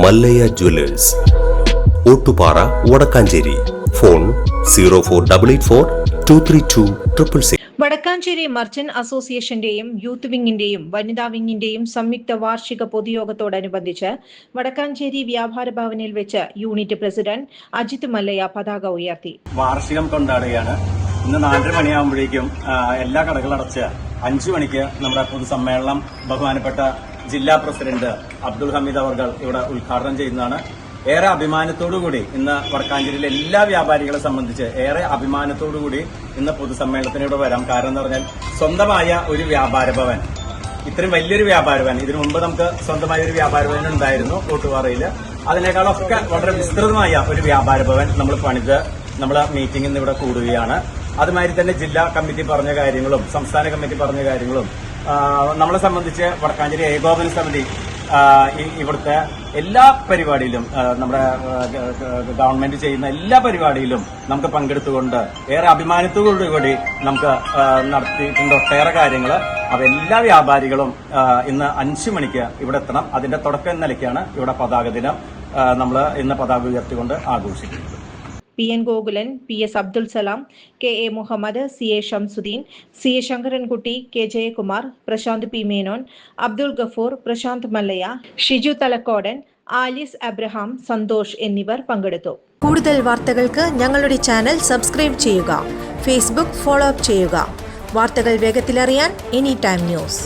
Mallayya jewellers, Ottupara, Vadakkanchery. Phone 0488423266. Vadakkanchery merchant അസോസിയേഷന്റെയും youth വിംഗിന്റെയും വനിതാ വിംഗിന്റെയും സംയുക്ത വാർഷിക പൊതുയോഗത്തോടനുബന്ധിച്ച് വടക്കാഞ്ചേരി വ്യാപാര ഭവനിൽ വെച്ച് യൂണിറ്റ് പ്രസിഡന്റ് അജിത് മല്ലയ്യ പതാക ഉയർത്തി. വാർഷികം കൊണ്ടാടുകയാണ്. ഇന്ന് 4:30 മണിയാകുമ്പോഴേക്കും എല്ലാ കടകളും അടച്ച് 5 മണിക്ക് നമ്മുടെ പൊതുസമ്മേളനം ബഹുമാനപ്പെട്ട ജില്ലാ പ്രസിഡന്റ് അബ്ദുൾ ഹമീദ് അവർകൾ ഇവിടെ ഉദ്ഘാടനം ചെയ്യുന്നതാണ്. ഏറെ അഭിമാനത്തോടുകൂടി ഇന്ന് വടക്കാഞ്ചേരിയിലെ എല്ലാ വ്യാപാരികളെ സംബന്ധിച്ച് ഏറെ അഭിമാനത്തോടുകൂടി ഇന്ന് പൊതുസമ്മേളനത്തിനൂടെ വരാം. കാരണം എന്ന് പറഞ്ഞാൽ സ്വന്തമായ ഒരു വ്യാപാര ഭവൻ, ഇത്രയും വലിയൊരു വ്യാപാര ഭവൻ, ഇതിനു മുമ്പ് നമുക്ക് സ്വന്തമായ ഒരു വ്യാപാര ഭവൻ ഉണ്ടായിരുന്നു കോട്ടുപാറയിൽ. അതിനേക്കാളൊക്കെ വളരെ വിസ്തൃതമായ ഒരു വ്യാപാര ഭവൻ നമ്മൾ പണിത് നമ്മൾ മീറ്റിംഗ് ഇന്ന് ഇവിടെ കൂടുകയാണ്. അതുമാതിരി തന്നെ ജില്ലാ കമ്മിറ്റി പറഞ്ഞ കാര്യങ്ങളും സംസ്ഥാന കമ്മിറ്റി പറഞ്ഞ കാര്യങ്ങളും നമ്മളെ സംബന്ധിച്ച് വടക്കാഞ്ചേരി ഏകോപന സമിതി ഇവിടുത്തെ എല്ലാ പരിപാടിയിലും നമ്മുടെ ഗവൺമെന്റ് ചെയ്യുന്ന എല്ലാ പരിപാടിയിലും നമുക്ക് പങ്കെടുത്തുകൊണ്ട് ഏറെ അഭിമാനത്തോടുകൂടി നമുക്ക് നടത്തിയിട്ടുണ്ട് ഒട്ടേറെ കാര്യങ്ങൾ. അപ്പോൾ എല്ലാ വ്യാപാരികളും ഇന്ന് 5 മണിക്ക് ഇവിടെ എത്തണം. അതിന്റെ തുടക്കം എന്ന നിലയ്ക്കാണ് ഇവിടെ പതാക ദിനം നമ്മൾ ഇന്ന് പതാക ഉയർത്തിക്കൊണ്ട് ആഘോഷിക്കുന്നത്. P N. Gokulan, P S. Abdul Salam, K A. Muhammad, C A. Shamsuddin, C A. Sankarankutty, K. Jayakumar, Prashanth P. Menon, Abdul Gafoor, Prashanth Mallayya, Shiju Thalakodan, Alice Abraham, Santhosh എന്നിവർ പങ്കെടുത്തു. കൂടുതൽ വാർത്തകൾക്ക് ഞങ്ങളുടെ ചാനൽ സബ്സ്ക്രൈബ് ചെയ്യുക. ഫേസ്ബുക്ക് ഫോളോ അപ്പ് ചെയ്യുക. വാർത്തകൾ വേഗത്തിലറിയാൻ എനി ടൈം ന്യൂസ്.